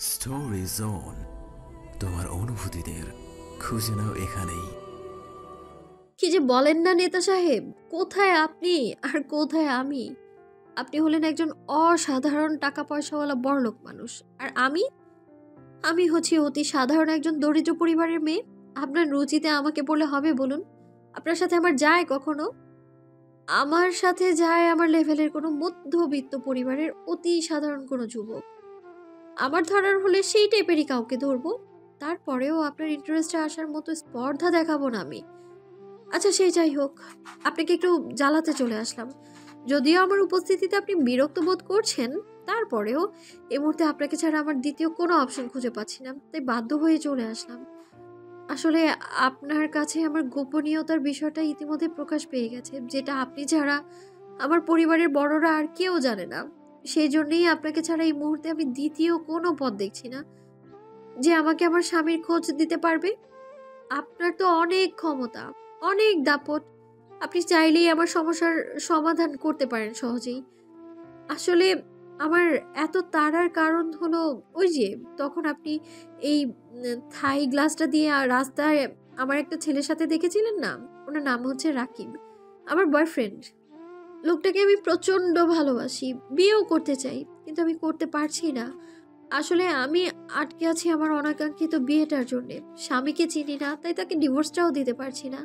Story zone, তোমার অনুভূতিদের খুঁজে নাও এখানেই। কি যে বলেন না নেতা সাহেব, কোথায় আপনি আর কোথায় আমি? আপনি হলেন একজন অসাধারণ টাকা পয়সাওয়ালা বড়লোক মানুষ, আর আমি আমি হচ্ছি অতি সাধারণ একজন দরিদ্র পরিবারের মেয়ে। আপনার রুচিতে আমাকে বলে হবে বলুন? আপনার সাথে আমার যায় কখনো? আমার সাথে যায় আমার লেভেলের কোনো মধ্যবিত্ত পরিবারের অতি সাধারণ কোনো যুবক। আমার ধরার হলে সেই টাইপেরই কাউকে ধরবো। তারপরেও আপনার ইন্টারেস্টে আসার মতো স্পর্ধা দেখাবো না আমি। আচ্ছা, সেই যাই হোক, আপনাকে একটু জ্বালাতে চলে আসলাম। যদিও আমার উপস্থিতিতে আপনি বিরক্ত বোধ করছেন, তারপরেও এই মুহূর্তে আপনাকে ছাড়া আমার দ্বিতীয় কোনো অপশন খুঁজে পাচ্ছি না, তাই বাধ্য হয়ে চলে আসলাম। আসলে আপনার কাছে আমার গোপনীয়তার বিষয়টা ইতিমধ্যে প্রকাশ পেয়ে গেছে, যেটা আপনি ছাড়া আমার পরিবারের বড়রা আর কেউ জানে না। সেই জন্যই আপনাকে ছাড়া এই মুহূর্তে আমি দ্বিতীয় কোনো পথ দেখছি না যে আমাকে আমার স্বামীর খোঁজ দিতে পারবে। আপনার তো অনেক ক্ষমতা, অনেক দাপট। আপনি চাইলেই আমার সমস্যার সমাধান করতে পারেন সহজেই। আসলে আমার এত তাড়ার কারণ হলো ওই যে তখন আপনি এই থাই গ্লাসটা দিয়ে রাস্তায় আমার একটা ছেলের সাথে দেখেছিলেন না? ওনার নাম হচ্ছে রাকিব, আমার বয়ফ্রেন্ড। লোকটাকে আমি প্রচন্ড ভালোবাসি, বিয়েও করতে চাই, কিন্তু আমি করতে পারছি না। আসলে আমি আটকে আছি আমার অনাকাঙ্ক্ষিত বিয়েটার জন্যে। স্বামীকে চিনি না, তাই তাকে ডিভোর্সটাও দিতে পারছি না।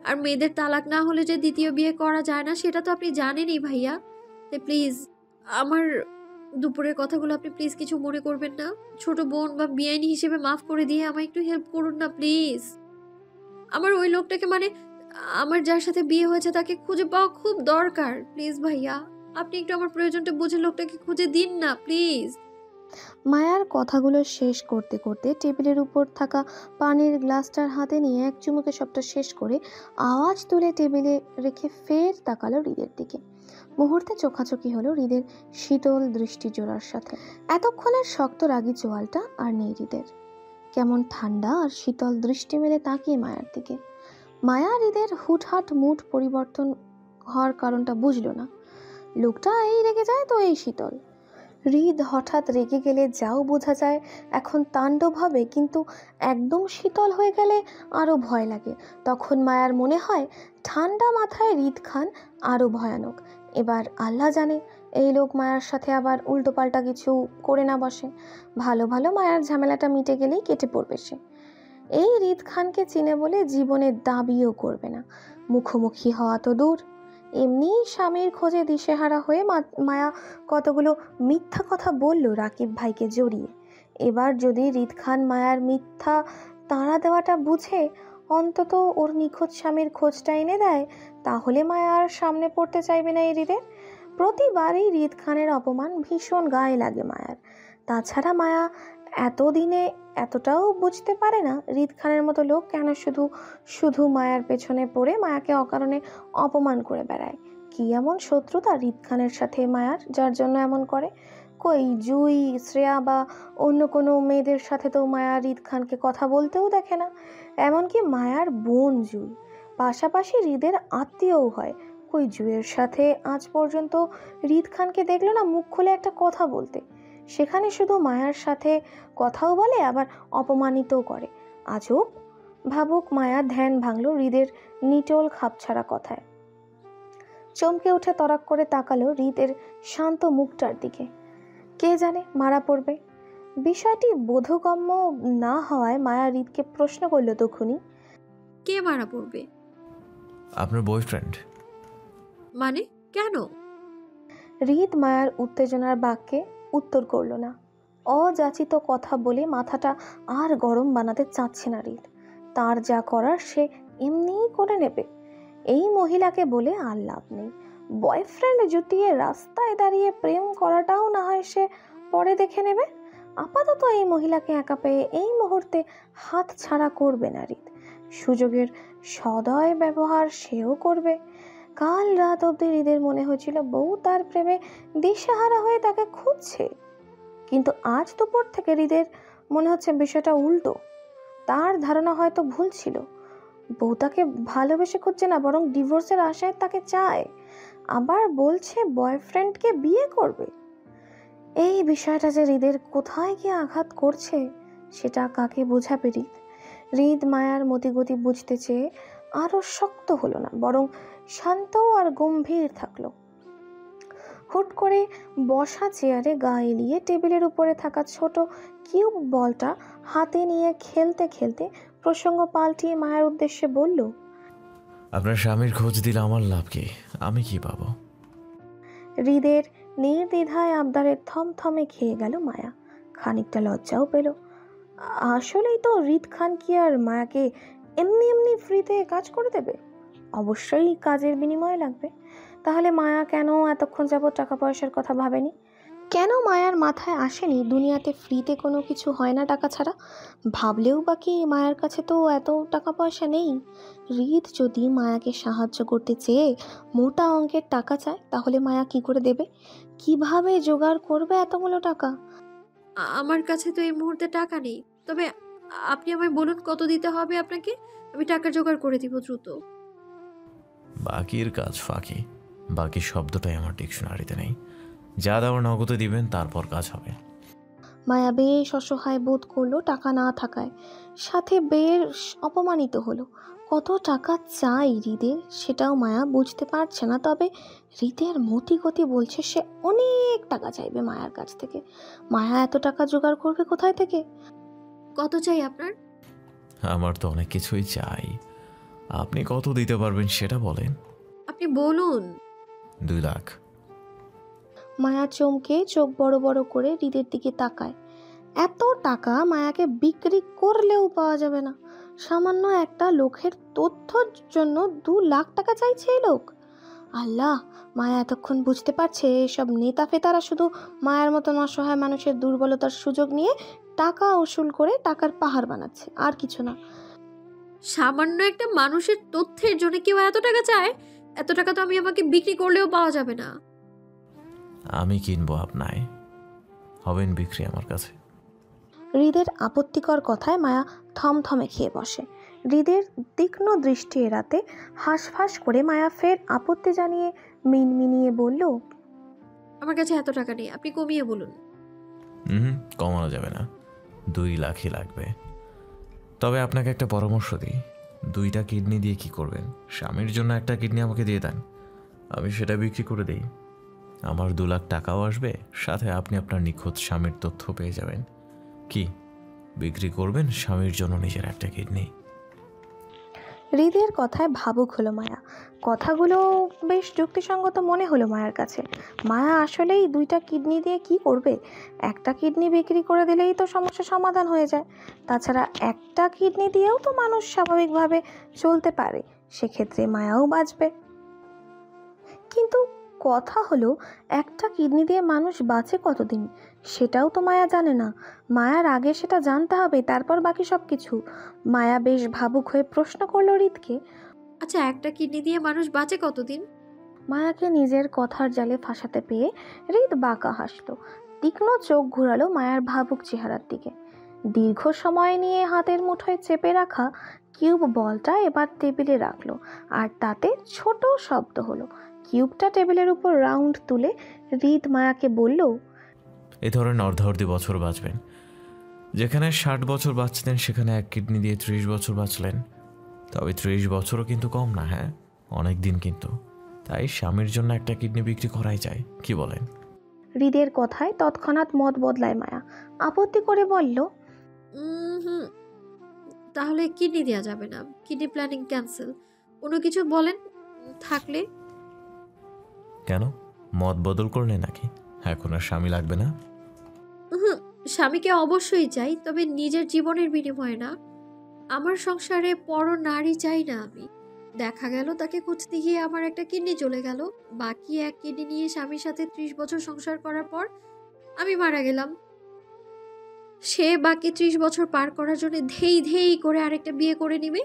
আর মেয়েদের তালাক না হলে যে দ্বিতীয় বিয়ে করা যায় না, সেটা তো আপনি জানেনই ভাইয়া। তাই প্লিজ, আমার দুপুরের কথাগুলো আপনি প্লিজ কিছু মনে করবেন না। ছোট বোন বা বিয়াইনি হিসেবে মাফ করে দিয়ে আমায় একটু হেল্প করুন না প্লিজ। আমার ওই লোকটাকে, মানে আমার যার সাথে বিয়ে হয়েছে, তাকে খুঁজে পাওয়া খুব দরকার। প্লিজ ভাইয়া, আপনি একটু আমার প্রয়োজনটা বুঝে লোকটাকে খুঁজে দিন না প্লিজ। মায়ার কথাগুলো শেষ করতে করতে টেবিলের উপর থাকা পানির গ্লাসটার হাতে নিয়ে এক চুমুকে সবটা শেষ করে আওয়াজ তুলে টেবিলে রেখে ফের তাকালো হৃদের দিকে। মুহূর্তে চোখাচোখি হলো হৃদের শীতল দৃষ্টি জোড়ার সাথে। এতক্ষণের শক্ত রাগী চোয়ালটা আর নেই হৃদের। কেমন ঠান্ডা আর শীতল দৃষ্টি মেলে তাকিয়ে মায়ার দিকে। মায়া হৃদের হুটহাট মুড পরিবর্তন হওয়ার কারণটা বুঝলো না। লোকটা এই রেগে যায় তো এই শীতল। হৃদ হঠাৎ রেগে গেলে যাও বোঝা যায় এখন তাণ্ডব হবে, কিন্তু একদম শীতল হয়ে গেলে আরও ভয় লাগে। তখন মায়ার মনে হয় ঠান্ডা মাথায় হৃদ খান আরও ভয়ানক। এবার আল্লাহ জানে এই লোক মায়ার সাথে আবার উল্টোপাল্টা কিছু করে না বসে। ভালো ভালো মায়ার ঝামেলাটা মিটে গেলেই কেটে পড়বে সে। এই হৃদ খানকে চিনে বলে জীবনে দাবিও করবে না। মুখোমুখি হওয়া তো দূর, এমনি স্বামীর খোঁজে দিশেহারা হয়ে মায়া কতগুলো মিথ্যা কথা বলল রাকিব ভাইকে জড়িয়ে। এবার যদি হৃদ খান মায়ার মিথ্যা তাড়া দেওয়াটা বুঝে অন্তত ওর নিখোঁজ স্বামীর খোঁজটা এনে দেয়, তাহলে মায়া আর সামনে পড়তে চাইবে না এই হৃদের। প্রতিবারই হৃদ খানের অপমান ভীষণ গায়ে লাগে মায়ার। তাছাড়া মায়া এতদিনে এতটাও বুঝতে পারে না হৃদ খানের মতো লোক কেন শুধু শুধু মায়ার পেছনে পড়ে মায়াকে অকারণে অপমান করে বেড়ায়। কি এমন শত্রুতা হৃদ খানের সাথে মায়ার যার জন্য এমন করে? কই জুই, শ্রেয়া বা অন্য কোনো মেয়েদের সাথে তো মায়া হৃদ খানকে কথা বলতেও দেখে না। এমনকি মায়ার বোন জুই পাশাপাশি হৃদের আত্মীয়ও হয়। কই জুইয়ের সাথে আজ পর্যন্ত হৃদ খানকে দেখলো না মুখ খুলে একটা কথা বলতে। সেখানে শুধু মায়ার সাথে কথাও বলে আবার অপমানিতও করে। আজব। ভাবুক মায়া ধ্যান ভাঙল হৃদের নিটোল খাপছাড়া কথায়। চমকে উঠে তরাক করে তাকালো হৃদের শান্ত মুখটার দিকে। কে জানে মারা পড়বে। বিষয়টি বোধগম্য না হওয়ায় মায়া হৃদকে প্রশ্ন করল তখনই, কে মারা পড়বে? আপনার বয়ফ্রেন্ড। মানে কেন? হৃদ মায়ার উত্তেজনার বাক্যে উত্তর করল না। অযাচিত কথা বলে মাথাটা আর গরম বানাতে চাচ্ছে না হৃদ। তার যা করার সে এমনিই করে নেবে। এই মহিলাকে বলে আর লাভ নেই। বয়ফ্রেন্ড জুটিয়ে রাস্তায় দাঁড়িয়ে প্রেম করাটাও না হয় সে পরে দেখে নেবে। আপাতত এই মহিলাকে একা পেয়ে এই মুহূর্তে হাত ছাড়া করবে না হৃদ। সুযোগের সদয় ব্যবহার সেও করবে। কাল রাত অবধি হৃদের মনে হয়েছিল বউ তার প্রেমে দিশেহারা হয়ে তাকে খুঁজছে, কিন্তু আজ দুপুর থেকে হৃদের মনে হচ্ছে বিষয়টা উল্টো। তার ধারণা হয়তো ভুল ছিল। বউ তাকে ভালোবেসে খুঁজছে না, বরং ডিভোর্সের আশায় তাকে চায়। আবার বলছে বয়ফ্রেন্ডকে বিয়ে করবে। এই বিষয়টা যে হৃদের কোথায় গিয়ে আঘাত করছে সেটা কাকে বোঝাবে হৃদ? হৃদ মায়ার মতিগতি বুঝতে চেয়ে আরো শক্ত হলো না, বরং শান্ত আর গম্ভীর থাকলো। হুট করে বসা চেয়ারে গা এলিয়ে টেবিলের উপরে থাকা ছোট কিউব বলটা হাতে নিয়ে খেলতে খেলতে প্রসঙ্গ পাল্টিয়ে মায়ের উদ্দেশ্যে বলল, আপনার স্বামীর খোঁজ দিলে আমার লাভ কি? আমি কি পাবো? হৃদের নির্দ্বিধায় আবদারের থমথমে খেয়ে গেল মায়া, খানিকটা লজ্জাও পেল। আসলেই তো হৃদ খান কি আর মায়াকে এমনি এমনি ফ্রিতে কাজ করে দেবে? অবশ্যই কাজের বিনিময়ে লাগবে। তাহলে মায়া কেন এতক্ষণ যাবত টাকা পয়সার কথা ভাবেনি? কেন মায়ার মাথায় আসেনি দুনিয়াতে ফ্রিতে কোনো কিছু হয় না টাকা ছাড়া? ভাবলেও বা কি, মায়ার কাছে তো এত টাকা পয়সা নেই। হৃদ যদি মায়াকে সাহায্য করতে চেয়ে মোটা অঙ্কের টাকা চায়, তাহলে মায়া কি করে দেবে? কিভাবে জোগাড় করবে এতগুলো টাকা? আমার কাছে তো এই মুহূর্তে টাকা নেই, তবে আপনি আমায় বলুন কত দিতে হবে আপনাকে, আমি টাকা জোগাড় করে দিব দ্রুত। বাকির কাজ ফাঁকি। বাকি শব্দটাই আমার ডিকশনারিতে নেই। যা দেওয়ার নগদে দিবেন, তারপর কাজ হবে। মায়া বেশ অসহায় বোধ করলো টাকা না থাকায়, সাথে বেশ অপমানিত হলো। কত টাকা চাই হৃদের সেটাও মায়া বুঝতে পারছে না, তবে হৃদের মতিগতি বলছে সে অনেক টাকা চাইবে মায়ার কাছ থেকে। মায়া এত টাকা জোগাড় করবে কোথায় থেকে? কত চাই আপনার? আমার তো অনেক কিছুই চাই। আপনি কত দিতে পারবেন সেটা বলেন। আপনি বলুন। 2 লাখ। মায়া চমকে চোখ বড় বড় করে হৃদের দিকে তাকায়। এত টাকা মায়াকে বিক্রি করলেও পাওয়া যাবে না। সামান্য একটা লোকের তথ্যর জন্য 2 লাখ টাকা চাইছে এই লোক। আল্লাহ, মায়া এতক্ষণ বুঝতে পারছে এসব নেতা ফেতারা শুধু মায়ের মতন অসহায় মানুষের দুর্বলতার সুযোগ নিয়ে টাকা উসুল করে টাকার পাহাড় বানাচ্ছে, আর কিছু না। সামান্য একটা মানুষের তথ্যের জন্য কেউ এত টাকা চায়? এত টাকা তো আমাকে বিক্রি করলেও পাওয়া যাবে না। আমি কিনবো আপনায়, হবেন বিক্রি আমার কাছে। হৃদের আপত্তিকর কথায় মায়া থমথমে খেয়ে বসে। হৃদের তীক্ষ্ণ দৃষ্টি এড়াতে হাঁসফাঁস করে মায়া ফের আপত্তি জানিয়ে মিনমিনিয়ে বলল, আমার কাছে এত টাকা নেই, আপনি কমিয়ে বলুন। কমানো যাবে না, 2 লাখই লাগবে। তবে আপনাকে একটা পরামর্শ দিই, 2টা কিডনি দিয়ে কি করবেন? স্বামীর জন্য একটা কিডনি আমাকে দিয়ে দেন, আমি সেটা বিক্রি করে দিই। আমার 2 লাখ টাকাও আসবে, সাথে আপনি আপনার নিখোঁজ স্বামীর তথ্য পেয়ে যাবেন। কি বিক্রি করবেন স্বামীর জন্য নিজের একটা কিডনি? হৃদের কথায় ভাবুক হলো মায়া। কথাগুলো বেশ যুক্তিসঙ্গত মনে হলো মায়ার কাছে। মায়া আসলেই 2টা কিডনি দিয়ে কি করবে? একটা কিডনি বিক্রি করে দিলেই তো সমস্যা সমাধান হয়ে যায়। তাছাড়া একটা কিডনি দিয়েও তো মানুষ স্বাভাবিকভাবে চলতে পারে, সেক্ষেত্রে মায়াও বাঁচবে। কিন্তু কথা হলো, একটা কিডনি দিয়ে মানুষ বাঁচে কতদিন সেটাও তো মায়া জানে না। মায়ার আগে সেটা জানতে হবে, তারপর বাকি সব কিছু। মায়া বেশ ভাবুক হয়ে প্রশ্ন করলো হৃদকে। আচ্ছা, একটা কিডনি দিয়ে মানুষ বাঁচে কতদিন? মায়াকে নিজের কথার জালে ফাঁসাতে পেয়ে হৃদ বাঁকা হাসলো। তীক্ষ্ণ চোখ ঘুরালো মায়ার ভাবুক চেহারার দিকে। দীর্ঘ সময় নিয়ে হাতের মুঠোয় চেপে রাখা কিউব বলটা এবার টেবিলে রাখলো, আর তাতে ছোট শব্দ হলো। কিউবটা টেবিলের উপর রাউন্ড তুলে হৃদ মায়াকে বলল, এই ধরেন অর্ধাবর্তী বছর বাঁচবেন। যেখানে 60 বছর বাঁচতেন সেখানে 1 কিডনি দিয়ে 30 বছর বাঁচলেন। তবে 30 বছরও কিন্তু কম না, হ্যাঁ অনেক দিন কিন্তু। তাই স্বামীর জন্য একটা কিডনি বিক্রি করাই যায়, কি বলেন? হৃদের কথায় তৎক্ষণাৎ মত বদলায় মায়া। আপত্তি করে বলল, হুম, তাহলে কিডনি দেওয়া যাবে না, কিডনি প্ল্যানিং ক্যান্সেল। অন্য কিছু বলেন থাকলে। কেন, মত বদল করলে নাকি? এখন আর স্বামী লাগবে না? স্বামীকে অবশ্যই চাই, তবে নিজের জীবনের বিনিময়ে না। আমার সংসারে পর নারী চাই না আমি। দেখা গেল তাকে খুঁজতে গিয়ে আমার একটা কিডনি চলে গেল, বাকি 1 কিডনি নিয়ে স্বামীর সাথে 30 বছর সংসার করার পর আমি মারা গেলাম। সে বাকি 30 বছর পার করার জন্য ধেই ধেই করে আরেকটা বিয়ে করে নিবে।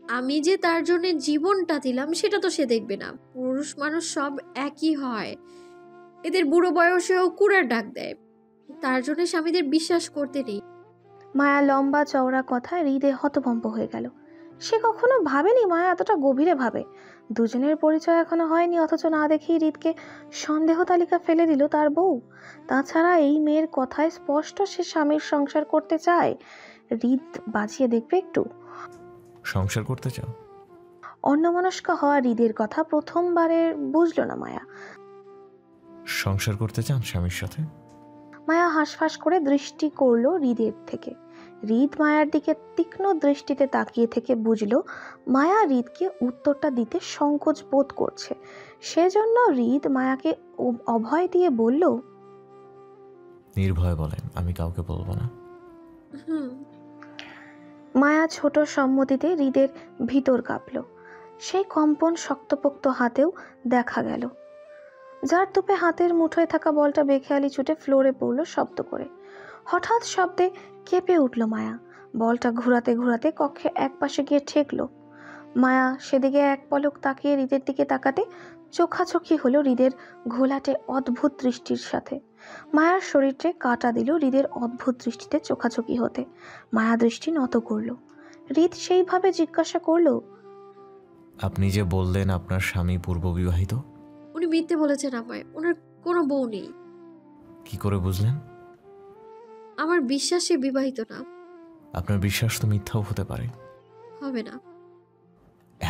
আমি যে তার জন্য জীবনটা দিলাম সেটা তো সে দেখবে না। পুরুষ মানুষ সব একই হয়, এদের বুড়ো বয়সেও কুড়ার ডাক দেয়। তার জন্য স্বামীদের বিশ্বাস করতে নেই। মায়া লম্বা চওড়া কথায় হৃদে হতভম্ব হয়ে গেল। সে কখনো ভাবেনি মায়া এতটা গভীরে ভাবে। দুজনের পরিচয় এখনো হয়নি, অথচ না দেখেই হৃদকে সন্দেহ তালিকা ফেলে দিল তার বউ। তাছাড়া এই মেয়ের কথায় স্পষ্ট সে স্বামীর সংসার করতে চায়। হৃদ বাজিয়ে দেখবে একটু। সংসার করতে চাও? অন্যমনস্ক হওয়া হৃদের কথা প্রথমবারের বুঝল না মায়া। সংসার করতে চান স্বামীর সাথে? মায়া হাঁসফাঁস করে দৃষ্টি করলো হৃদের থেকে। হৃদ মায়ার দিকে তীক্ষ্ণ দৃষ্টিতে তাকিয়ে থেকে বুঝল মায়া হৃদকে উত্তরটা দিতে সংকোচ বোধ করছে। সেজন্য হৃদ মায়াকে অভয় দিয়ে বলল, নির্ভয় বলেন, আমি কাউকে বলবো না। হুম। মায়া ছোট সম্মতিতে হৃদের ভিতর কাঁপল। সেই কম্পন শক্তপোক্ত হাতেও দেখা গেল। যার তুপে হাতের মুঠোয় থাকা বলটা বেখেয়ালি ছুটে ফ্লোরে পড়ল শব্দ করে। হঠাৎ শব্দে কেঁপে উঠল মায়া। বলটা ঘোরাতে ঘোরাতে কক্ষে এক পাশে গিয়ে ঠেকল। মায়া সেদিকে এক পলক তাকিয়ে হৃদের দিকে তাকাতে চোখাচোখি হলো হৃদের ঘোলাটে অদ্ভুত দৃষ্টির সাথে। মায়ার শরীরে কাটা দিল হৃদের অদ্ভুত দৃষ্টিতে চোখাচোখি হতে। মায়া দৃষ্টি নত করল। হৃদ সেইভাবে জিজ্ঞাসা করল, আপনি যে বললেন আপনার স্বামী পূর্ব বিবাহিত? উনি মিথ্যে বলেছেন আমায়, ওনার কোনো বউ নেই। কি করে বুঝলেন? আমার বিশ্বাস সে বিবাহিত না। আপনার বিশ্বাস তো মিথ্যাও হতে পারে। হবে না।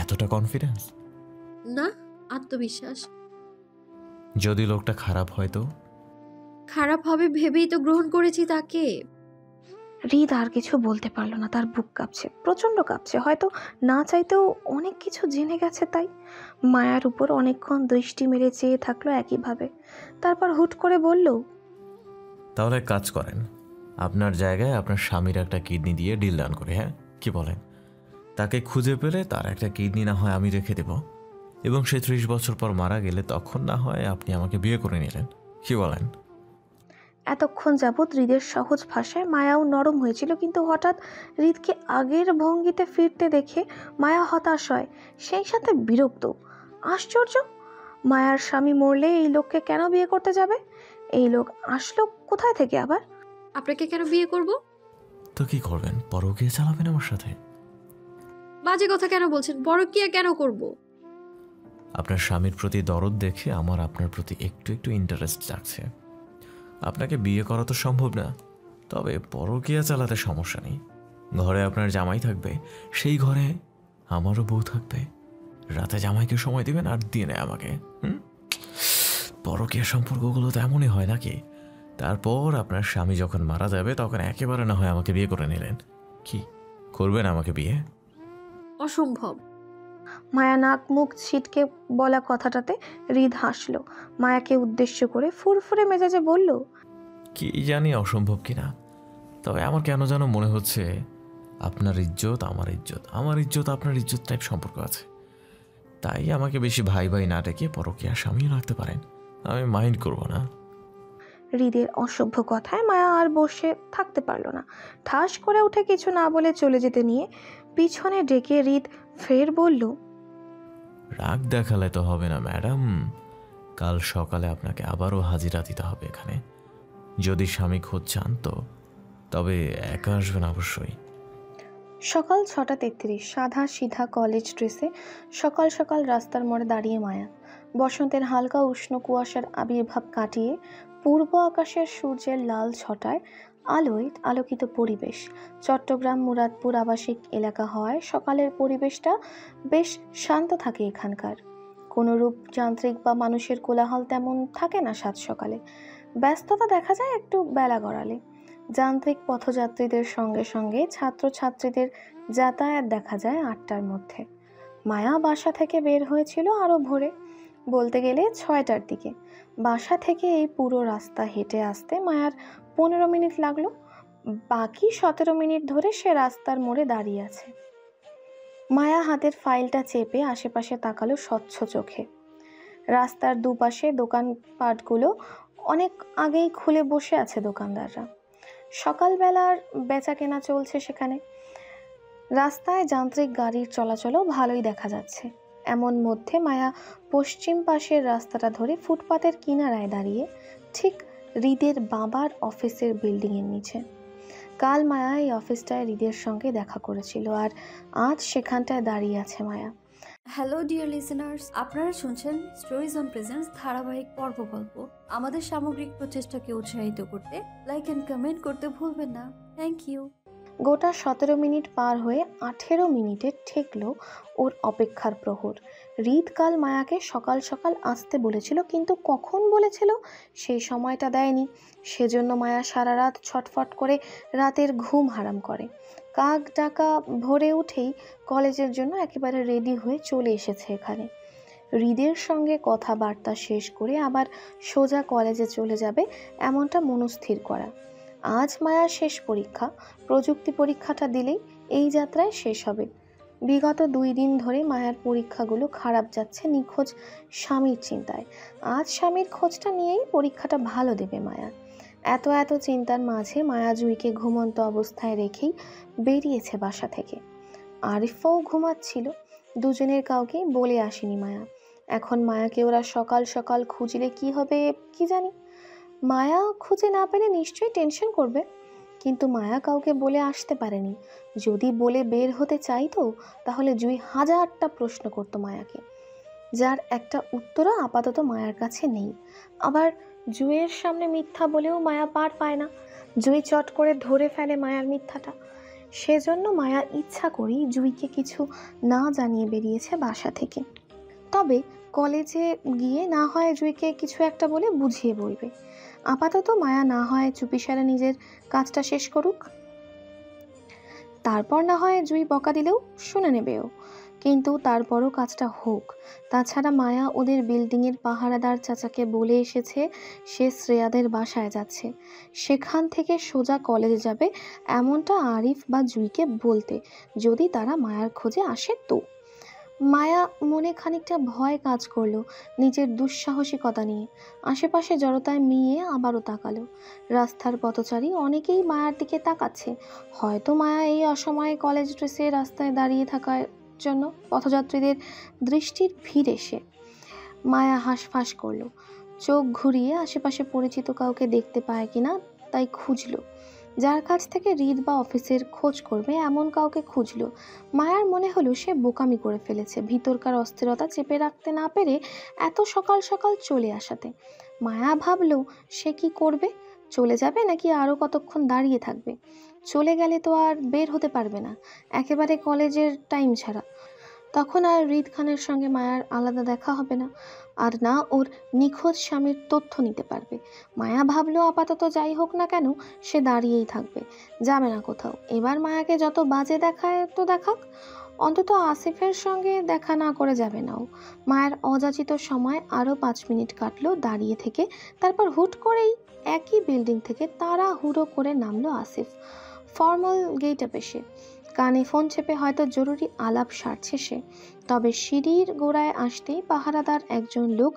এতটা কনফিডেন্স? না, আত্মবিশ্বাস। যদি লোকটা খারাপ হয় তো? খারাপ হবে ভেবেই তো গ্রহণ করেছি তাকে। হৃদ আর কিছু বলতে পারল না। তার বুক কাঁপছে, প্রচন্ড কাঁপছে। হয়তো না চাইতেও অনেক কিছু জেনে গেছে তাই। মায়ার উপর অনেকক্ষণ দৃষ্টি মেরে চেয়ে থাকলো একইভাবে। তারপর হুট করে বলল, তাহলে এক কাজ করেন, আপনার জায়গায় আপনার স্বামীর একটা কিডনি দিয়ে ডিল ডান করে, হ্যাঁ কি বলেন? তাকে খুঁজে পেলে তার একটা কিডনি না হয় আমি রেখে দেব, এবং সে 30 বছর পর মারা গেলে তখন না হয় আপনি আমাকে বিয়ে করে নিলেন। কি বলেন? এতক্ষণ যাবৎ হৃদের সহজ ভাষায় মায়াও নরম হয়েছিল, কিন্তু হঠাৎ হৃদকে আগের ভঙ্গিতে ফিরতে দেখে মায়া হতাশ হয়, সেই সাথে বিরক্ত। আশ্চর্য, মায়ার স্বামী মরলে এই লোককে কেন বিয়ে করতে যাবে? এই লোক আসলো কোথায় থেকে আবার? আপনাকে কেন বিয়ে করব? তো কি করবেন? পরকীয়া চালাবেন আমার সাথে? বাজে কথা কেন বলছেন? পরকীয়া কেন করব? আপনার স্বামীর প্রতি দরদ দেখে আমার আপনার প্রতি একটু একটু ইন্টারেস্ট জাগছে। আপনাকে বিয়ে করা তো সম্ভব না, তবে পরকীয়া চালাতে সমস্যা নেই। ঘরে আপনার জামাই থাকবে, সেই ঘরে আমারও বউ থাকবে। রাতে জামাইকে সময় দিবেন আর দিনে আমাকে। পরকীয়া সম্পর্কগুলো তো এমনই হয় নাকি? তারপর আপনার স্বামী যখন মারা যাবে তখন একেবারে না হয় আমাকে বিয়ে করে নিলেন। কি করবেন আমাকে বিয়ে? অসম্ভব। মায়া নাক মুখ ছিটকে বলা কথাটাতে হৃদ হাসলো। মায়াকে উদ্দেশ্য করে ফুরফুরে মেজাজে বলল, কি জানি অসম্ভব কিনা, তবে আমার কেন যেন মনে হচ্ছে আপনার ইজ্জত আমার ইজ্জত, আমার ইজ্জত আপনার ইজ্জত টাইপ সম্পর্ক আছে। তাই আমাকে বেশি ভাই ভাই না ডেকে পরকীয়া স্বামীও রাখতে পারেন, আমি মাইন্ড করব না। হৃদের অসভ্য কথায় মায়া আর বসে থাকতে পারল না। ঠাস করে উঠে কিছু না বলে চলে যেতে নিয়ে পিছনে ডেকে হৃদ ফের বলল, রাগ দেখালে তো হবে না ম্যাডাম, কাল সকালে আপনাকে আবারও হাজিরা দিতে হবে এখানে। যদি স্বামী খোঁজ চান তো তবে একা আসবেন অবশ্যই। সকাল 6:33, সাদা সিধা কলেজ ড্রেসে সকাল সকাল রাস্তার মোড়ে দাঁড়িয়ে মায়া। বসন্তের হালকা উষ্ণ কুয়াশার আবির্ভাব কাটিয়ে পূর্ব আকাশের সূর্যের লাল ছটায় আলোয় আলোকিত পরিবেশ। চট্টগ্রাম মুরাদপুর আবাসিক এলাকা হওয়ায় সকালের পরিবেশটা বেশ শান্ত থাকে এখানকার। কোনোরূপ যান্ত্রিক বা মানুষের কোলাহল তেমন থাকে না সাত সকালে। ব্যস্ততা দেখা যায় একটু বেলা গড়ালে। যান্ত্রিক পথযাত্রীদের সঙ্গে সঙ্গে ছাত্রছাত্রীদের যাতায়াত দেখা যায় 8টার মধ্যে। মায়া বাসা থেকে বের হয়েছিল আরও ভোরে, বলতে গেলে 6টার দিকে। বাসা থেকে এই পুরো রাস্তা হেঁটে আসতে মায়ার 15 মিনিট লাগলো। বাকি 17 মিনিট ধরে সে রাস্তার মোড়ে দাঁড়িয়ে আছে। মায়া হাতের ফাইলটা চেপে আশেপাশে তাকালো স্বচ্ছ চোখে। রাস্তার দুপাশে দোকানপাটগুলো অনেক আগেই খুলে বসে আছে দোকানদাররা। সকালবেলার বেচা কেনা চলছে সেখানে। রাস্তায় যান্ত্রিক গাড়ির চলাচলও ভালোই দেখা যাচ্ছে। এমন মধ্যে মায়া পশ্চিম পাশের রাস্তাটা ধরে ফুটপাতের কিনারায় দাঁড়িয়ে, ঠিক হৃদের বাবার অফিসের বিল্ডিংয়ের নিচে। কাল মায়া এই অফিসটায় হৃদের সঙ্গে দেখা করেছিল, আর আজ সেখানটায় দাঁড়িয়ে আছে মায়া। হ্যালো ডিয়ার লিসেনার্স, আপনারা শুনছেন স্টোরিজ অন প্রেজেন্স ধারাবাহিক পর্ব গল্প। আমাদের সামগ্রিক প্রচেষ্টাকে উৎসাহিত করতে লাইক অ্যান্ড কমেন্ট করতে ভুলবেন না। Thank you. গোটা 17 মিনিট পার হয়ে 18 মিনিটে ঠেকল ওর অপেক্ষার প্রহর। হৃদ কাল মায়াকে সকাল সকাল আসতে বলেছিল, কিন্তু কখন বলেছিল সেই সময়টা দেয়নি। সেজন্য মায়া সারা রাত ছটফট করে রাতের ঘুম হারাম করে। কাক ডাকা ভোরে উঠেই কলেজের জন্য একেবারে রেডি হয়ে চলে এসেছে এখানে। হৃদের সঙ্গে কথাবার্তা শেষ করে আবার সোজা কলেজে চলে যাবে এমনটা মনস্থির করা। আজ মায়ার শেষ পরীক্ষা। প্রযুক্তি পরীক্ষাটা দিলেই এই যাত্রায় শেষ হবে। বিগত 2 দিন ধরে মায়ার পরীক্ষাগুলো খারাপ যাচ্ছে নিখোঁজ স্বামীর চিন্তায়। আজ স্বামীর খোঁজটা নিয়েই পরীক্ষাটা ভালো দেবে মায়া। এত চিন্তার মাঝে মায়া জুঁইকে ঘুমন্ত অবস্থায় রেখেই বেরিয়েছে বাসা থেকে। আরিফও ঘুমাচ্ছিল। দুজনের কাউকে বলে আসেনি মায়া। এখন মায়াকে ওরা সকাল সকাল খুঁজলে কি হবে কি জানি। মায়া খুঁজে না পেলে নিশ্চয়ই টেনশন করবে, কিন্তু মায়া কাউকে বলে আসতে পারেনি। যদি বলে বের হতে চাইতো তাহলে জুঁই 1000টা প্রশ্ন করতো মায়াকে, যার একটা উত্তরও আপাতত মায়ার কাছে নেই। আবার জুঁইয়ের সামনে মিথ্যা বলেও মায়া পার পায় না। জুঁই চট করে ধরে ফেলে মায়ার মিথ্যাটা। সেজন্য মায়া ইচ্ছা করেই জুঁইকে কিছু না জানিয়ে বেরিয়েছে বাসা থেকে। তবে কলেজে গিয়ে না হয় জুঁইকে কিছু একটা বলে বুঝিয়ে বলবে। আপাতত মায়া না হয় চুপিসারে নিজের কাজটা শেষ করুক, তারপর না হয় জুঁই বকা দিলেও শুনে নেবেও, কিন্তু তারপরও কাজটা হোক। তাছাড়া মায়া ওদের বিল্ডিংয়ের পাহারাদার চাচাকে বলে এসেছে সে শ্রেয়াদের বাসায় যাচ্ছে, সেখান থেকে সোজা কলেজে যাবে এমনটা আরিফ বা জুঁইকে বলতে, যদি তারা মায়ার খোঁজে আসে তো। মায়া মনে খানিকটা ভয় কাজ করলো নিজের দুঃসাহসিকতা নিয়ে। আশেপাশে জড়তায় মিয়ে আবারও তাকালো। রাস্তার পথচারী অনেকেই মায়ার দিকে তাকাচ্ছে। হয়তো মায়া এই অসময়ে কলেজ ড্রেসে রাস্তায় দাঁড়িয়ে থাকার জন্য পথযাত্রীদের দৃষ্টির ভিড় এসে মায়া হাঁসফাঁস করলো। চোখ ঘুরিয়ে আশেপাশে পরিচিত কাউকে দেখতে পায় কিনা তাই খুঁজলো। যার কাছ থেকে হৃদ বা অফিসের খোঁজ করবে এমন কাউকে খুঁজলো। মায়ার মনে হলো সে বোকামি করে ফেলেছে ভিতরকার অস্থিরতা চেপে রাখতে না পেরে এত সকাল সকাল চলে আসাতে। মায়া ভাবলো সে কি করবে, চলে যাবে নাকি আরও কতক্ষণ দাঁড়িয়ে থাকবে। চলে গেলে তো আর বের হতে পারবে না, একেবারে কলেজের টাইম ছাড়া। তখন আর হৃদ খানের সঙ্গে মায়ার আলাদা দেখা হবে না, আর না ওর নিখোঁজ স্বামীর তথ্য নিতে পারবে। মায়া ভাবলো আপাতত যাই হোক না কেন সে দাঁড়িয়েই থাকবে, যাবে না কোথাও। এবার মায়াকে যত বাজে দেখায় তো দেখাক, অন্তত আসিফের সঙ্গে দেখা না করে যাবে না ও। মায়ের অযাচিত সময় আরও 5 মিনিট কাটলো দাঁড়িয়ে থেকে। তারপর হুট করেই একই বিল্ডিং থেকে তাড়াহুড়ো করে নামলো আসিফ। ফর্মাল গেট আপ এসে কানে ফোন চেপে হয়তো জরুরি আলাপ সারছে সে। তবে সিঁড়ির গোড়ায় আসতেই পাহারাদার একজন লোক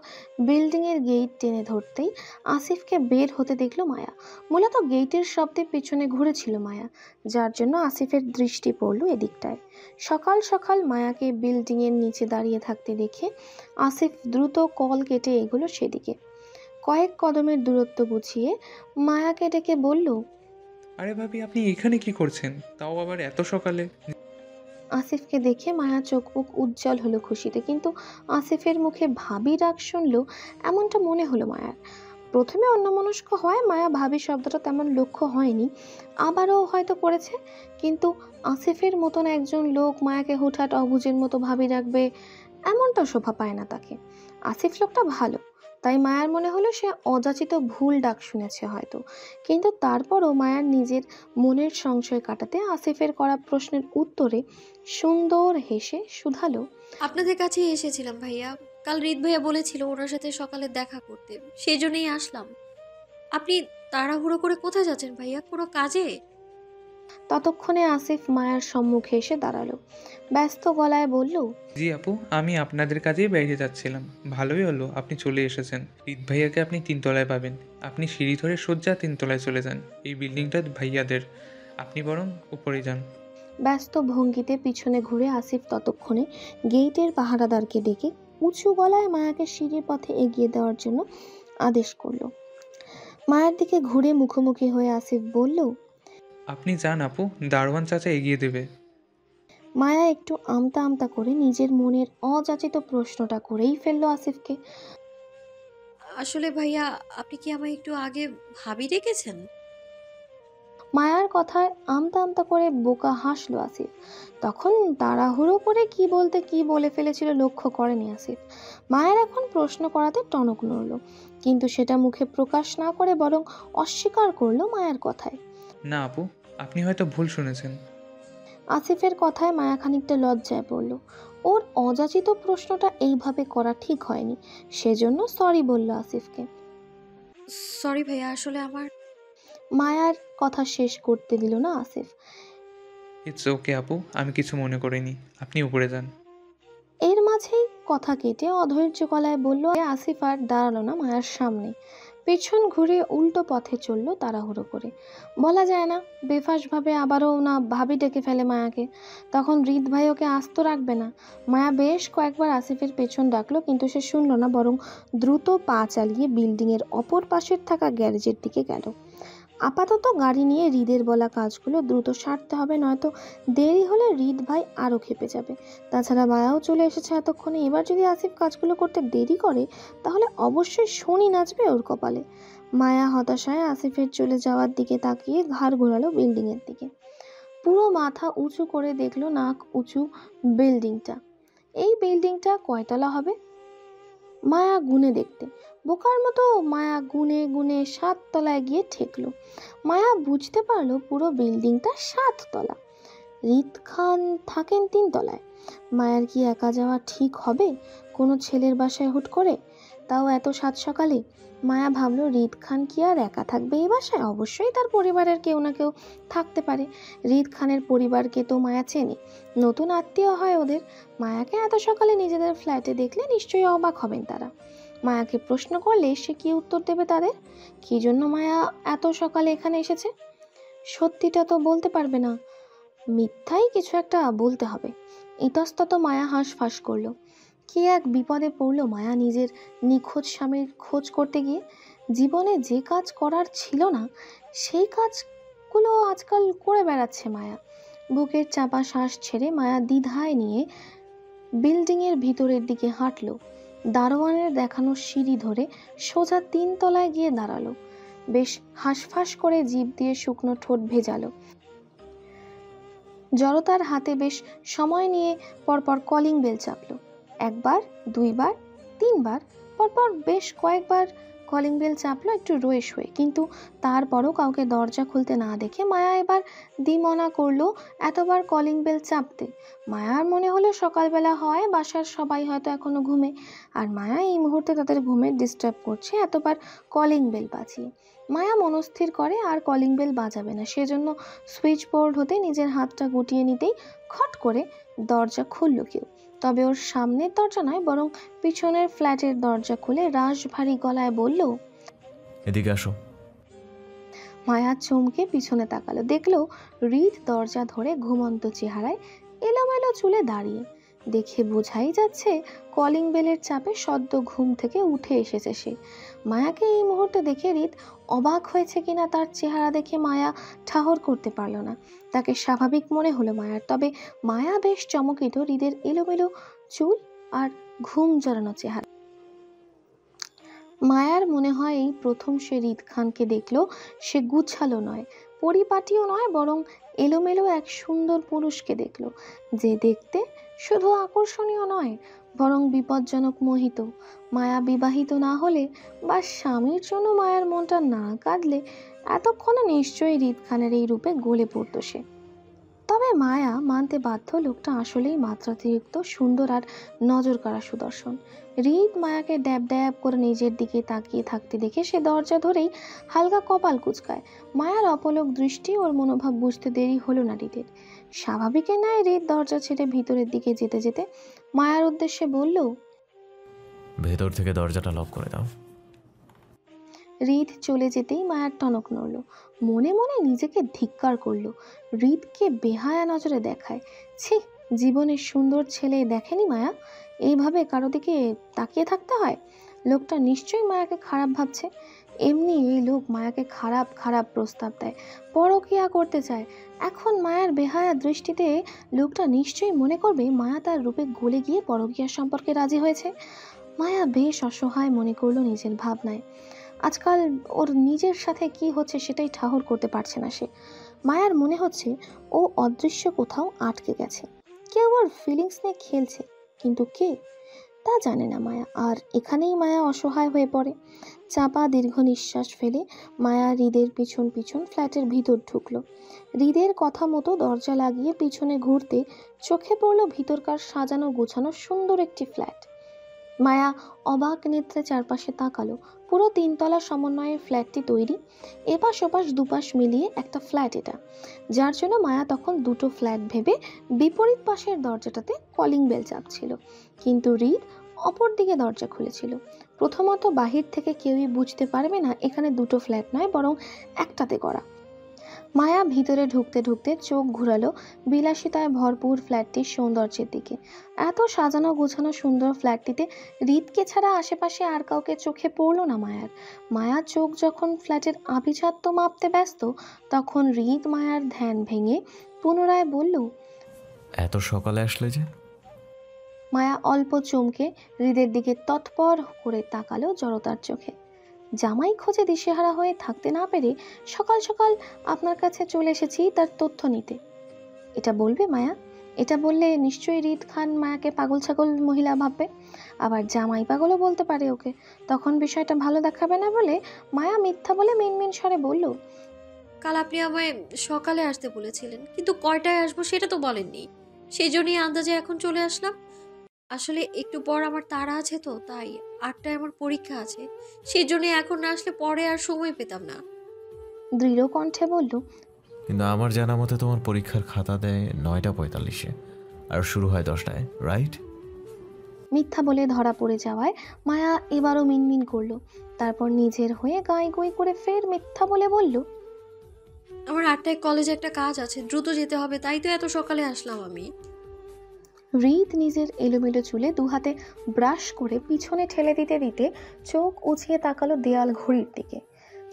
বিল্ডিংয়ের গেট টেনে ধরতেই আসিফকে বের হতে দেখলো মায়া। মূলত গেটের শব্দে পেছনে ঘুরেছিল মায়া, যার জন্য আসিফের দৃষ্টি পড়ল এদিকটায়। সকাল সকাল মায়াকে বিল্ডিংয়ের নিচে দাঁড়িয়ে থাকতে দেখে আসিফ দ্রুত কল কেটে এগোলো সেদিকে। কয়েক কদমের দূরত্ব বুঝিয়ে মায়াকে ডেকে বলল, আরে ভাবি, আপনি এখানে কি করছেন, তাও আবার এত সকালে? আসিফকে দেখে মায়া চোখ মুখ উজ্জ্বল হলো খুশিতে, কিন্তু আসিফের মুখে ভাবি রাগ শুনল এমনটা মনে হলো মায়ার। প্রথমে অন্যমনস্ক হয় মায়া ভাবি শব্দটা তেমন লক্ষ্য হয়নি, আবারও হয়তো করেছে, কিন্তু আসিফের মতন একজন লোক মায়াকে হুটহাট অবুঝের মতো ভাবি রাখবে এমনটা শোভা পায় না তাকে। আসিফ লোকটা ভালো, তাই মায়ার মনে হলো সে অযাচিত ভুল ডাক শুনেছে হয়তো। কিন্তু তারপরও মায়ার নিজের মনের সংশয় কাটাতে আসিফের করা প্রশ্নের উত্তরে সুন্দর হেসে শুধালো, আপনাদের কাছেই এসেছিলাম ভাইয়া। কাল হৃদ ভাইয়া বলেছিল ওনার সাথে সকালে দেখা করতে, সেই জন্যই আসলাম। আপনি তাড়াহুড়ো করে কোথায় যাচ্ছেন ভাইয়া, কোনো কাজে? ততক্ষণে আসিফ মায়ার সম্মুখে এসে দাঁড়ালো। ব্যস্ত গলায় বলল, জি আপু, আমি আপনাদের কাজেই বাইরে যাচ্ছিলাম। ভালোই হলো আপনি চলে এসেছেন। ঈদ ভাইয়াকে আপনি 3 তলায় পাবেন। আপনি সিঁড়ি ধরে সোজা 3 তলায় চলে যান। এই বিল্ডিংটা ভাইয়াদের, আপনি বরং উপরে যান। ব্যস্ত ভঙ্গিতে পিছনে ঘুরে আসিফ ততক্ষণে গেটের পাহারাদারকে ডেকে উঁচু গলায় মায়াকে সিঁড়ির পথে এগিয়ে দেওয়ার জন্য আদেশ করলো। মায়ের দিকে ঘুরে মুখোমুখি হয়ে আসিফ বলল, আপনি যান আপু, দারোয়ান চাচা এগিয়ে দেবে। মায়া একটু আমতা আমতা করে নিজের মনের অযাচিত প্রশ্নটা করেই ফেললো আসিফকে। আসলে ভাইয়া, আপনি কি আমায় একটু আগে ভাবি ডেকেছেন? মায়ার কথায় আমতা আমতা করে বোকা হাসলো আসিফ। তখন তাড়াহুড়ো করে কি বলতে কি বলে ফেলেছিল লক্ষ্য করেনি আসিফ। মায়ের এখন প্রশ্ন করাতে টনক নড়ল, কিন্তু সেটা মুখে প্রকাশ না করে বরং অস্বীকার করলো মায়ের কথায়। না আপু, আপনি হয়তো ভুল শুনেছেন। আসিফের কথায় মায়া খানিকটা লজ্জায় পড়ল। ওর অযাচিত প্রশ্নটা এইভাবে করা ঠিক হয়নি, সেজন্য সরি বলল আসিফকে। সরি ভাইয়া, আসলে আমার মায়ার কথা শেষ করতে দিল না আসিফ। ইটস ওকে আপু, আমি কিছু মনে করিনি। আপনি উপরে যান। এর মাঝেই কথা কেটে অধৈর্য গলায় বলল আসিফ। আর দাঁড়ালো না মায়ার সামনে, পেছন ঘুরে উল্টো পথে চলল তাড়াহুড়ো করে। বলা যায় না বেফাঁসভাবে আবারও না ভাবি ডেকে ফেলে মায়াকে, তখন হৃদ ভাই ওকে আস্ত রাখবে না। মায়া বেশ কয়েকবার আসিফের পেছন ডাকলো, কিন্তু সে শুনল না, বরং দ্রুত পা চালিয়ে বিল্ডিংয়ের অপর পাশের থাকা গ্যারেজের দিকে গেল। আপাতত গাড়ি নিয়ে হৃদের বলা কাজগুলো দ্রুত সারতে হবে, নয়তো দেরি হলে হৃদ ভাই আরও খেপে যাবে। তাছাড়া মায়াও চলে এসেছে এতক্ষণে, এবার যদি আসিফ কাজগুলো করতে দেরি করে তাহলে অবশ্যই শনি নাচবে ওর কপালে। মায়া হতাশায় আসিফের চলে যাওয়ার দিকে তাকিয়ে ঘাড় ঘোরালো বিল্ডিংয়ের দিকে। পুরো মাথা উঁচু করে দেখলো নাক উঁচু বিল্ডিংটা। এই বিল্ডিংটা কয়তলা হবে? মায়া গুনে দেখতে বোকার মতো মায়া গুনে গুনে 7 তলায় গিয়ে ঠেকলো। মায়া বুঝতে পারলো পুরো বিল্ডিংটা 7 তলা। হৃদ খান থাকেন 3 তলায়। মায়ার কি একা যাওয়া ঠিক হবে কোনো ছেলের বাসায় হুট করে, তাও এত সাত সকালে? মায়া ভাবলো হৃদ খান কি আর একা থাকবে এই বাসায়? অবশ্যই তার পরিবারের কেউ না কেউ থাকতে পারে। হৃদ খানের পরিবারকে তো মায়া চেনে, নতুন আত্মীয় হয় ওদের। মায়াকে এত সকালে নিজেদের ফ্ল্যাটে দেখলে নিশ্চয়ই অবাক হবেন তারা। মায়াকে প্রশ্ন করলে সে কি উত্তর দেবে তাদের? কি জন্য মায়া এত সকালে এখানে এসেছে? সত্যিটা তো বলতে পারবে না, মিথ্যাই কিছু একটা বলতে হবে। ইতস্তত মায়া হাঁসফাঁস করলো। কি এক বিপদে পড়লো মায়া নিজের নিখোঁজ স্বামীর খোঁজ করতে গিয়ে। জীবনে যে কাজ করার ছিল না সেই কাজগুলো আজকাল করে বেড়াচ্ছে মায়া। বুকের চাপা শ্বাস ছেড়ে মায়া দ্বিধায় নিয়ে বিল্ডিংয়ের ভিতরের দিকে হাঁটলো। দারোয়ানের দেখানো সিঁড়ি ধরে সোজা 3 তলায় গিয়ে দাঁড়ালো। বেশ হাঁসফাঁস করে জিভ দিয়ে শুকনো ঠোঁট ভেজালো। জড়তার হাতে বেশ সময় নিয়ে পরপর কলিং বেল চাপলো। 1 বার 2 বার 3 বার পরপর বেশ কয়েকবার কলিং বেল চাপলো একটু রয়ে শোয়ে, কিন্তু তারপরও কাউকে দরজা খুলতে না দেখে মায়া এবার দ্বিমনা করলো এতবার কলিং বেল চাপতে। মায়ার মনে হলো সকালবেলা হয়, বাসার সবাই হয়তো এখনো ঘুমে, আর মায়া এই মুহূর্তে তাদের ঘুমের ডিস্টার্ব করছে এতবার কলিং বেল বাজিয়ে। মায়া মনস্থির করে আর কলিং বেল বাজাবে না, সেজন্য সুইচ বোর্ড হতে নিজের হাতটা গুটিয়ে নিতেই খট করে দরজা খুলল কেউ। তবে ওর সামনের দরজা নয়, বরং পিছনের ফ্ল্যাটের দরজা খুলে রাশ ভারী গলায় বলল, এদিকে আসো। মায়া চমকে পিছনে তাকালো, দেখলো হৃদ দরজা ধরে ঘুমন্ত চেহারায় এলোমেলো চুলে দাঁড়িয়ে। দেখে বোঝাই যাচ্ছে কলিং বেলের চাপে সদ্য ঘুম থেকে উঠে এসেছে সে। মায়াকে এই মুহূর্তে দেখে হৃদ অবাক হয়েছে কিনা তার চেহারা দেখে মায়া ঠাহর করতে পারল না। তাকে স্বাভাবিক মনে হলো মায়ার, তবে মায়া বেশ চমকিত হৃদের এলোমেলো চুল আর ঘুম জড়ানো চেহারা। মায়ার মনে হয় এই প্রথম সে হৃদ খানকে দেখলো। সে গুছালো নয়, পরিপাটিও নয়, বরং এলোমেলো এক সুন্দর পুরুষকে দেখলো, যে দেখতে শুধু আকর্ষণীয় নয় বরং বিপজ্জনক মোহিত। মায়া বিবাহিত না হলে বা স্বামীর জন্য মায়ার মনটা না কাঁদলে এতক্ষণে নিশ্চয়ই হৃদ খানের এই রূপে গলে পড়তো সে। তবে মায়া মানতে বাধ্য লোকটা আসলেই মাত্রাতিরিক্ত সুন্দর আর নজর কাড়া সুদর্শন। হৃদ মায়াকে ড্যাব ড্যাব করে নিজের দিকে তাকিয়ে থাকতে দেখে সে দরজা ধরেই হালকা কপাল কুঁচকায়। মায়ার অপলক দৃষ্টি ওর মনোভাব বুঝতে দেরি হলো না হৃদের। স্বাভাবিকের ন্যায় হৃদ দরজা ছেড়ে ভিতরের দিকে যেতে যেতে মায়ার উদ্দেশ্যে বলল, ভেতর থেকে দরজাটা লক করে দাও। হৃদ চলে যেতেই মায়ার টনক নড়ল। মনে মনে নিজেকে ধিক্কার করল, হৃদকে বেহায়া নজরে দেখায়। ছি, জীবনের সুন্দর ছেলে দেখেনি মায়া, এইভাবে কারো দিকে তাকিয়ে থাকতে হয়। লোকটা নিশ্চয়ই মায়াকে খারাপ ভাবছে। এমনি এই লোক মায়াকে খারাপ খারাপ প্রস্তাব দেয়, পরকীয়া করতে চায়। এখন মায়ার বেহায়া দৃষ্টিতে লোকটা নিশ্চয়ই মনে করবে মায়া তার রূপে গলে গিয়ে পরকীয়ার সম্পর্কে রাজি হয়েছে। মায়া বেশ অসহায় মনে করলো নিজের ভাবনায়। আজকাল ওর নিজের সাথে কি হচ্ছে সেটাই ঠাহর করতে পারছে না সে। মায়ার মনে হচ্ছে ও অদৃশ্য কোথাও আটকে গেছে, কেউ ওর ফিলিংস নিয়ে খেলছে, কিন্তু কে তা জানে না মায়া। আর এখানেই মায়া অসহায় হয়ে পড়ে। চাপা দীর্ঘ নিঃশ্বাস ফেলে মায়া হৃদের পিছন পিছন ফ্ল্যাটের ভিতর ঢুকলো। হৃদের কথা মতো দরজা লাগিয়ে পিছনে ঘুরতে চোখে পড়লো ভিতরকার সাজানো গোছানো সুন্দর একটি ফ্ল্যাট। মায়া অবাক নেত্রে চারপাশে তাকালো। পুরো 3 তলা সমন্বয়ে ফ্ল্যাটটি তৈরি, এপাশ ওপাশ দুপাশ মিলিয়ে একটা ফ্ল্যাট এটা, যার জন্য মায়া তখন দুটো ফ্ল্যাট ভেবে বিপরীত পাশের দরজাটাতে কলিং বেল চাপছিল, কিন্তু হৃদ অপর দিকে দরজা খুলেছিল। প্রথমত বাহির থেকে কেউই বুঝতে পারবে না এখানে দুটো ফ্ল্যাট নয়, বরং একটাতে করা। মায়া ভিতরে ঢুকতে ঢুকতে চোখ ঘুরালো বিলাসিতায় ভরপুর ফ্ল্যাটটির সৌন্দর্যের দিকে। এত সাজানো গোছানো সুন্দর ফ্ল্যাটটিতে হৃদকে ছাড়া আশেপাশে আর কাউকে চোখে পড়লো না মায়ার। মায়ার চোখ যখন ফ্ল্যাটের আভিজাত্য মাপতে ব্যস্ত, তখন হৃদ মায়ার ধ্যান ভেঙে পুনরায় বলল, এত সকালে আসলে যে? মায়া অল্প চমকে হৃদের দিকে তৎপর করে তাকালো জড়তার চোখে। জামাই খোঁজে দিশেহারা হয়ে থাকতে না পেরে সকাল সকাল আপনার কাছে চলে এসেছি তার তথ্য নিতে। এটা বলবে মায়া? এটা বললে নিশ্চয়ই হৃদ খান মায়াকে পাগল ছাগল মহিলা ভাববে, আবার জামাই পাগলও বলতে পারে ওকে। তখন বিষয়টা ভালো দেখাবে না বলে মায়া মিথ্যা বলে মিনমিন স্বরে বলল, কাল আপনি আমায় সকালে আসতে বলেছিলেন, কিন্তু কয়টায় আসবো সেটা তো বলেননি। সেই জন্যই আন্দাজে এখন চলে আসলাম। আসলে একটু পর আমার তাড়া আছে, তো তাই 8টায় আমার পরীক্ষা আছে। সেই জন্য এখন না আসলে পরে আর সময় পেতাম না। দৃঢ় কণ্ঠে বলল, কিন্তু আমার জানা মতে তোমার পরীক্ষার খাতা দেয় 9টা 45-এ আর শুরু হয় 10টায়, রাইট? মিথ্যা বলে ধরা পড়ে যাওয়ায় মায়া এবারও মিনমিন করলো। তারপর নিজের হয়ে গাই গই করে ফের মিথ্যা বলে বলল, আমার 8টায় কলেজে একটা কাজ আছে, দ্রুত যেতে হবে, তাই তো এত সকালে আসলাম আমি। হৃদ নিজের এলোমেলো চুলে দুহাতে ব্রাশ করে পিছনে ঠেলে দিতে দিতে চোখ উঁচিয়ে তাকালো দেয়াল ঘড়ির দিকে।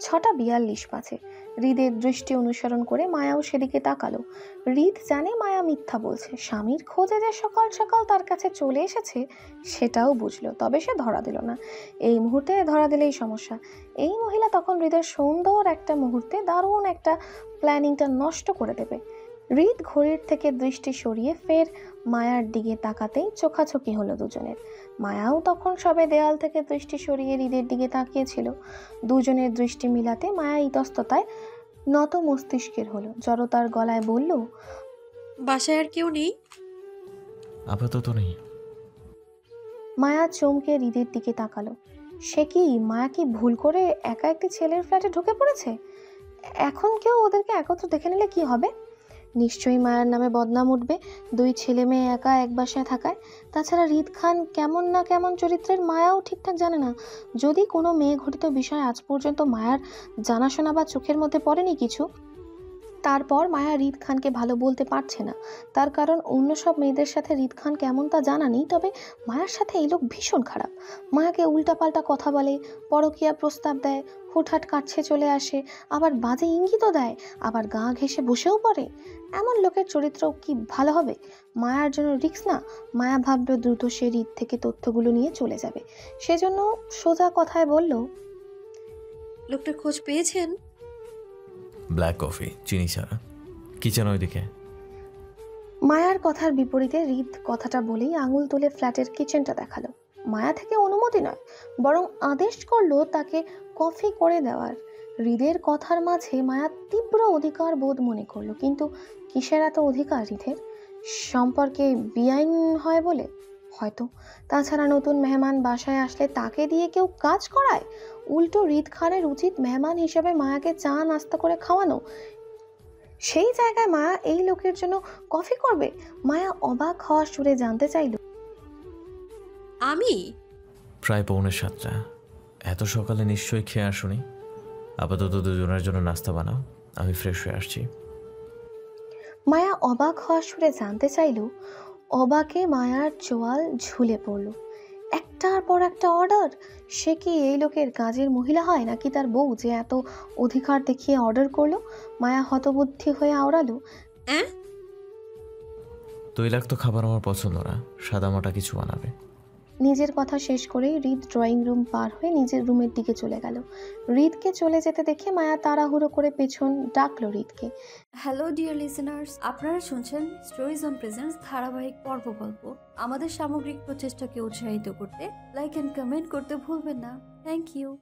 6টা 42 বাজে। হৃদের দৃষ্টি অনুসরণ করে মায়াও সেদিকে তাকালো। হৃদ জানে মায়া মিথ্যা বলছে, স্বামীর খোঁজে যে সকাল সকাল তার কাছে চলে এসেছে সেটাও বুঝলো, তবে সে ধরা দিল না। এই মুহূর্তে ধরা দিলেই সমস্যা। এই মহিলা তখন হৃদের সুন্দর একটা মুহূর্তে দারুণ একটা প্ল্যানিংটা নষ্ট করে দেবে। হৃদ ঘড়ির থেকে দৃষ্টি সরিয়ে ফের মায়ার দিকে তাকাতেই চোখাচোখি হলো দুজনের। মায়াও তখন সবে দেয়াল থেকে দৃষ্টি সরিয়ে হৃদের দিকে তাকিয়েছিল। দুজনের দৃষ্টি মিলাতে মায়া ইতস্ততায় নত মস্তিষ্কের হলো, জড়তার গলায় বলল, বাসায় আর কেউ নেই? আপাতত নেই। মায়া চমকে হৃদের দিকে তাকালো। সে কি, মায়া কি ভুল করে একা একটি ছেলের ফ্ল্যাটে ঢুকে পড়েছে? এখন কেউ ওদেরকে একত্র দেখে নিলে কি হবে? নিশ্চয়ই মায়ের নামে বদনাম উঠবে 2 ছেলে মেয়ে একা এক বাসায় থাকায়। তাছাড়া হৃদ খান কেমন না কেমন চরিত্রের, মায়াও ঠিকঠাক জানে না। যদি কোনো মেয়ে ঘটিত বিষয় আজ পর্যন্ত মায়ার জানাশোনা বা চোখের মধ্যে পড়েনি কিছু, তারপর মায়া হৃদ খানকে ভালো বলতে পারছে না। তার কারণ অন্য সব মেয়েদের সাথে হৃদ খান কেমন তা জানা নেই, তবে মায়ার সাথে এই লোক ভীষণ খারাপ। মায়াকে উল্টাপাল্টা কথা বলে, পরকীয়া প্রস্তাব দেয়, হুটহাট কাছে চলে আসে, আবার বাজে ইঙ্গিতও দেয়, আবার গা ঘেঁষে বসেও পড়ে। এমন লোকের চরিত্র কি ভালো হবে? মায়ার জন্য রিস্ক না। মায়া ভাবল দ্রুত সে হৃদ থেকে তথ্যগুলো নিয়ে চলে যাবে। সেজন্য সোজা কথায় বলল, লোকটার খোঁজ পেয়েছেন? ব্ল্যাক কফি, চিনি ছাড়া। কিচেন ওইদিকে। মায়ার কথার বিপরীতে হৃদ কথাটা বলেই আঙুল তুলে ফ্ল্যাটের কিচেনটা দেখালো। মায়া থেকে অনুমতি নয়, বরং আদেশ করলো তাকে কফি করে দেওয়ার। হৃদের কথার মাঝে মায়া তীব্র অধিকার বোধ মনে করলো, কিন্তু কিসের এত অধিকার হৃদের? সম্পর্কে বেআইন হয় বলে হয়তো। তাছাড়া নতুন মেহমান বাসায় আসলে তাকে দিয়ে কেউ কাজ করায়? উল্টো হৃদ খানের উচিত মেহমান হিসেবে মায়াকে চা নাস্তা করে খাওয়ানো। সেই জায়গায় মায়া এই লোকের জন্য কফি করবে? মায়া অবাক হওয়ার সুরে জানতে চাইল, আমি? প্রায় 6:45। এত সকালে নিশ্চয়ই খেয়ে আসুনি। আপাতত দুজনের জন্য নাস্তা বানাও, আমি ফ্রেশ হয়ে আসছি। মায়া অবাক হওয়ার সুরে জানতে চাইল। অবাকে মায়ার চোয়াল ঝুলে পড়ল। একটার পর একটা অর্ডার। সে কি এই লোকের কাজের মহিলা হয় নাকি তার বউ যে এত অধিকার দেখিয়ে অর্ডার করলো? মায়া হতবুদ্ধি হয়ে আওড়ালো, অ্যাঁ তৈলাক্ত খাবার আমার পছন্দ না, সাদামাটা কিছু বানাবে। নিজের কথা শেষ করেই হৃদ ড্রয়িং রুম পার হয়ে নিজের রুমের দিকে চলে গেল। হৃদকে চলে যেতে দেখে মায়া তাড়াহুড়ো করে পেছন ডাকলো হৃদকে। হ্যালো ডিয়ার লিসেনার্স, আপনারা শুনছেন স্টোরিজ অন প্রেজেন্স ধারাবাহিক পর্ব গল্প। আমাদের সামগ্রিক প্রচেষ্টাকে উৎসাহিত করতে লাইক অ্যান্ড কমেন্ট করতে ভুলবেন না। Thank you.